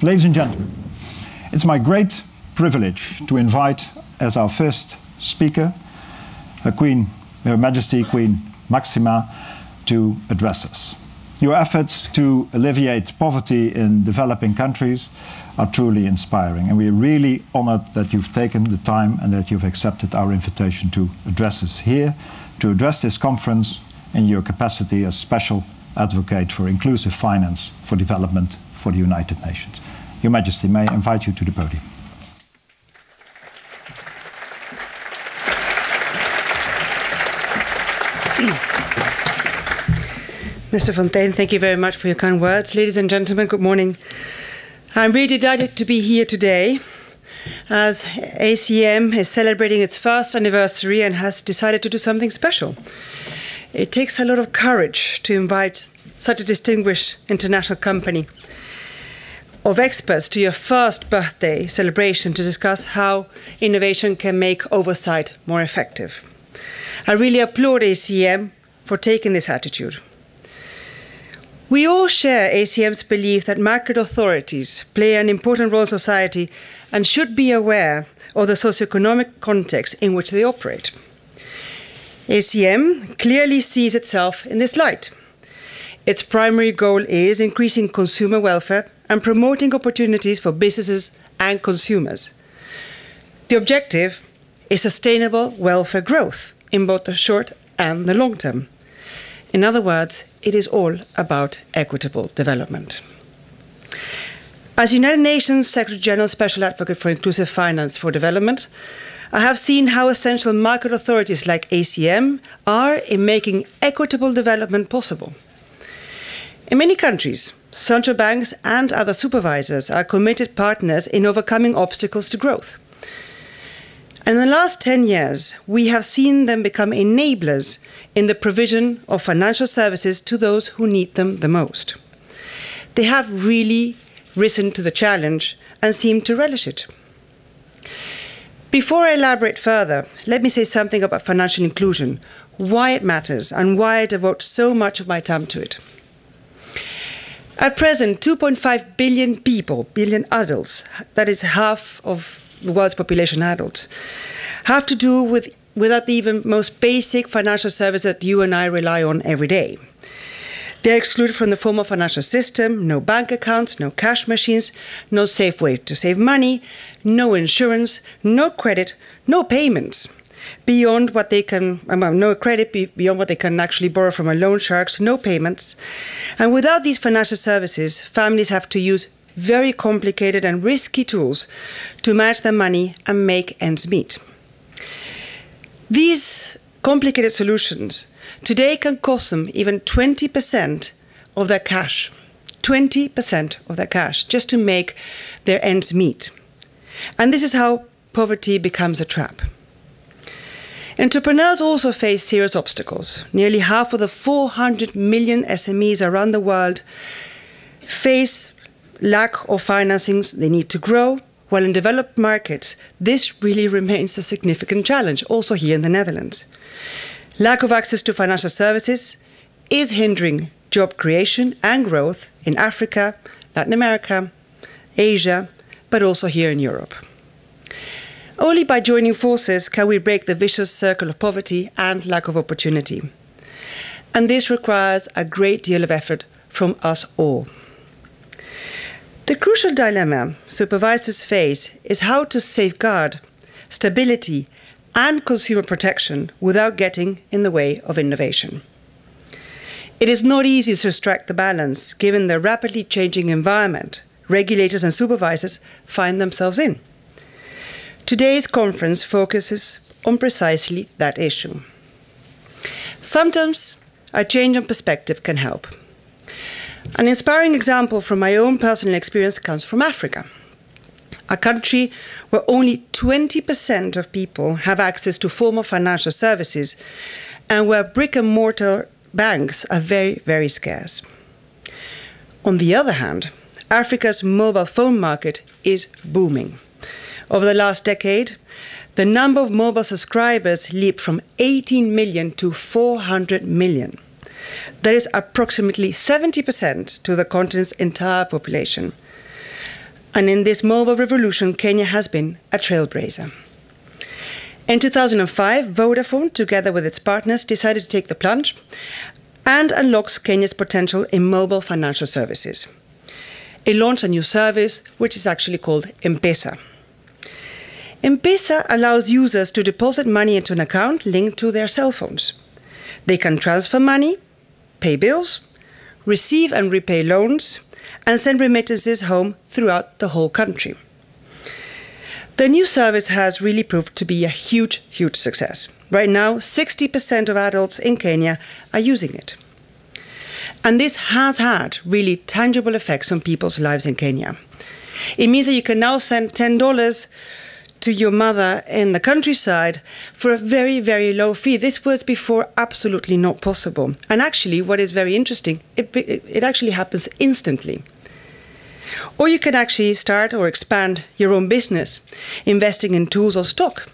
Ladies and gentlemen, it's my great privilege to invite as our first speaker, Hare Majesteit Koningin Máxima, to address us. Your efforts to alleviate poverty in developing countries are truly inspiring, and we are really honored that you've taken the time and that you've accepted our invitation to address us here, to address this conference in your capacity as special advocate for inclusive finance for development for the United Nations. Your Majesty, may I invite you to the podium. Mr. Fontaine, thank you very much for your kind words. Ladies and gentlemen, good morning. I'm really delighted to be here today as ACM is celebrating its first anniversary and has decided to do something special. It takes a lot of courage to invite such a distinguished international company of experts to your first birthday celebration to discuss how innovation can make oversight more effective. I really applaud ACM for taking this attitude. We all share ACM's belief that market authorities play an important role in society and should be aware of the socioeconomic context in which they operate. ACM clearly sees itself in this light. Its primary goal is increasing consumer welfare and promoting opportunities for businesses and consumers. The objective is sustainable welfare growth in both the short and the long term. In other words, it is all about equitable development. As United Nations Secretary-General Special Advocate for Inclusive Finance for Development, I have seen how essential market authorities like ACM are in making equitable development possible. In many countries, central banks and other supervisors are committed partners in overcoming obstacles to growth. And in the last 10 years, we have seen them become enablers in the provision of financial services to those who need them the most. They have really risen to the challenge and seem to relish it. Before I elaborate further, let me say something about financial inclusion, why it matters, and why I devote so much of my time to it. At present, 2.5 billion people, billion adults, that is half of the world's population adults, have to do without the even most basic financial service that you and I rely on every day. They're excluded from the formal financial system, no bank accounts, no cash machines, no safe way to save money, no insurance, no credit, no payments. Beyond what they can, no credit beyond what they can actually borrow from a loan sharks, no payments. And without these financial services, families have to use very complicated and risky tools to manage their money and make ends meet. These complicated solutions today can cost them even 20% of their cash. 20% of their cash just to make their ends meet. And this is how poverty becomes a trap. Entrepreneurs also face serious obstacles. Nearly half of the 400 million SMEs around the world face lack of financings they need to grow, while in developed markets, this really remains a significant challenge, also here in the Netherlands. Lack of access to financial services is hindering job creation and growth in Africa, Latin America, Asia, but also here in Europe. Only by joining forces can we break the vicious circle of poverty and lack of opportunity. And this requires a great deal of effort from us all. The crucial dilemma supervisors face is how to safeguard stability and consumer protection without getting in the way of innovation. It is not easy to strike the balance given the rapidly changing environment regulators and supervisors find themselves in. Today's conference focuses on precisely that issue. Sometimes a change in perspective can help. An inspiring example from my own personal experience comes from Africa, a country where only 20% of people have access to formal financial services and where brick-and-mortar banks are very, very scarce. On the other hand, Africa's mobile phone market is booming. Over the last decade, the number of mobile subscribers leaped from 18 million to 400 million. That is approximately 70% to the continent's entire population. And in this mobile revolution, Kenya has been a trailblazer. In 2005, Vodafone, together with its partners, decided to take the plunge and unlocks Kenya's potential in mobile financial services. It launched a new service, which is actually called M-Pesa. M-Pesa allows users to deposit money into an account linked to their cell phones. They can transfer money, pay bills, receive and repay loans, and send remittances home throughout the whole country. The new service has really proved to be a huge, huge success. Right now, 60% of adults in Kenya are using it. And this has had really tangible effects on people's lives in Kenya. It means that you can now send $10 to your mother in the countryside for a very, very low fee. This was before absolutely not possible. And actually, what is very interesting, it actually happens instantly. Or you can actually start or expand your own business, investing in tools or stock,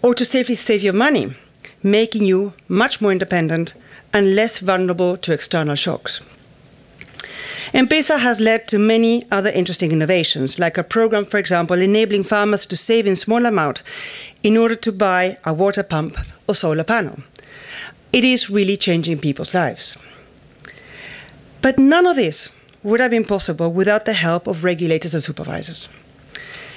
or to safely save your money, making you much more independent and less vulnerable to external shocks. M-Pesa has led to many other interesting innovations, like a program, for example, enabling farmers to save in small amount in order to buy a water pump or solar panel. It is really changing people's lives. But none of this would have been possible without the help of regulators and supervisors.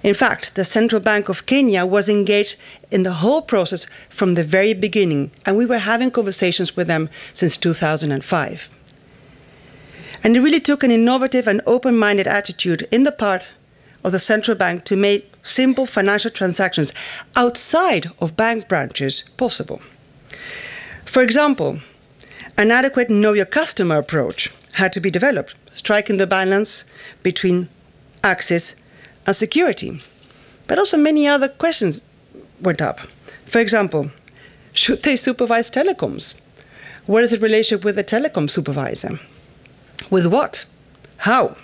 In fact, the Central Bank of Kenya was engaged in the whole process from the very beginning, and we were having conversations with them since 2005. And it really took an innovative and open-minded attitude in the part of the central bank to make simple financial transactions outside of bank branches possible. For example, an adequate know your customer approach had to be developed, striking the balance between access and security. But also many other questions went up. For example, should they supervise telecoms? What is the relationship with the telecom supervisor? With what? How?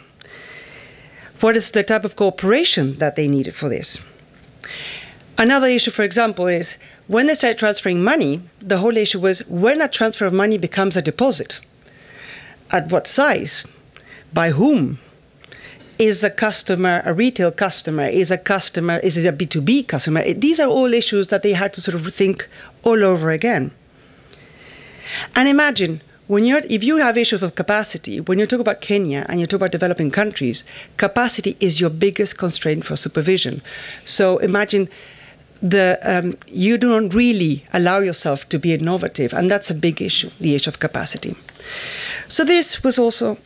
What is the type of cooperation that they needed for this? Another issue, for example, is when they start transferring money, the whole issue was when a transfer of money becomes a deposit. At what size? By whom? Is the customer a retail customer? Is it a B2B customer? These are all issues that they had to sort of think all over again. And imagine, if you have issues of capacity, when you talk about Kenya and you talk about developing countries, capacity is your biggest constraint for supervision. So imagine you don't really allow yourself to be innovative, and that's a big issue, the issue of capacity. So this was also,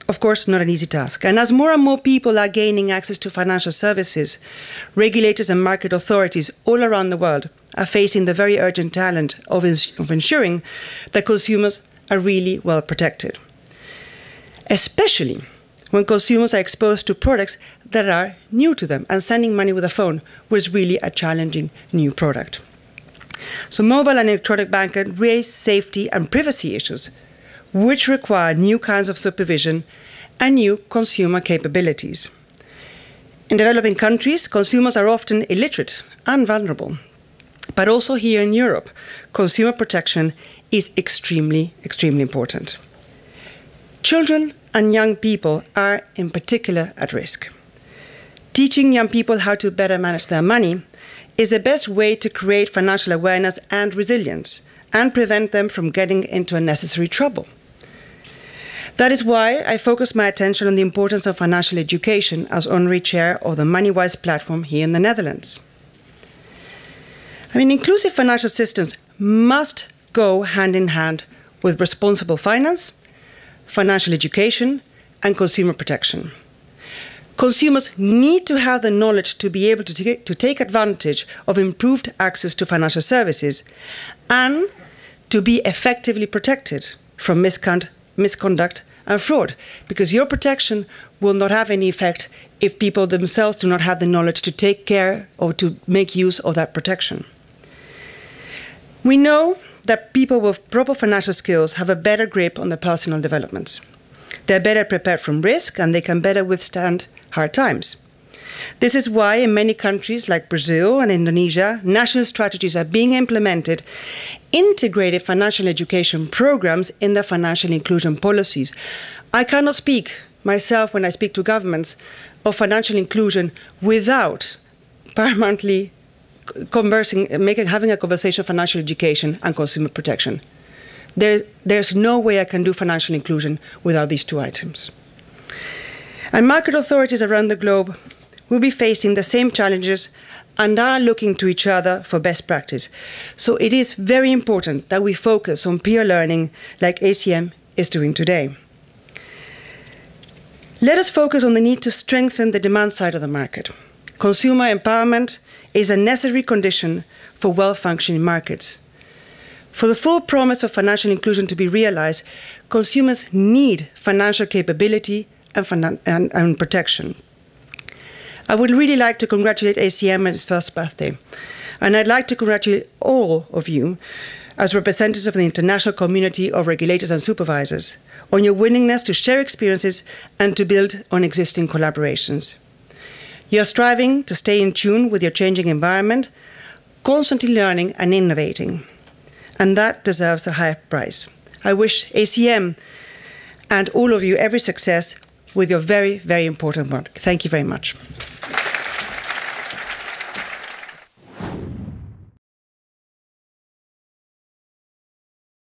of course, not an easy task. And as more and more people are gaining access to financial services, regulators and market authorities all around the world are facing the very urgent challenge of ensuring that consumers are really well protected, especially when consumers are exposed to products that are new to them, and sending money with a phone was really a challenging new product. So mobile and electronic banking raise safety and privacy issues, which require new kinds of supervision and new consumer capabilities. In developing countries, consumers are often illiterate and vulnerable. But also here in Europe, consumer protection is extremely, extremely important. Children and young people are in particular at risk. Teaching young people how to better manage their money is the best way to create financial awareness and resilience and prevent them from getting into unnecessary trouble. That is why I focus my attention on the importance of financial education as honorary chair of the MoneyWise platform here in the Netherlands. Inclusive financial systems must go hand in hand with responsible finance, financial education, and consumer protection. Consumers need to have the knowledge to be able to take advantage of improved access to financial services and to be effectively protected from misconduct and fraud, because your protection will not have any effect if people themselves do not have the knowledge to take care or to make use of that protection. We know that people with proper financial skills have a better grip on their personal developments. They're better prepared from risk, and they can better withstand hard times. This is why in many countries like Brazil and Indonesia, national strategies are being implemented, integrated financial education programs in their financial inclusion policies. I cannot speak myself when I speak to governments of financial inclusion without paramountly having a conversation of financial education and consumer protection. There's no way I can do financial inclusion without these two items. And market authorities around the globe will be facing the same challenges and are looking to each other for best practice. So it is very important that we focus on peer learning like ACM is doing today. Let us focus on the need to strengthen the demand side of the market. Consumer empowerment is a necessary condition for well-functioning markets. For the full promise of financial inclusion to be realized, consumers need financial capability and protection. I would really like to congratulate ACM on its first birthday. And I'd like to congratulate all of you as representatives of the international community of regulators and supervisors on your willingness to share experiences and to build on existing collaborations. You are striving to stay in tune with your changing environment, constantly learning and innovating. And that deserves a high price. I wish ACM and all of you every success with your very, very important work. Thank you very much.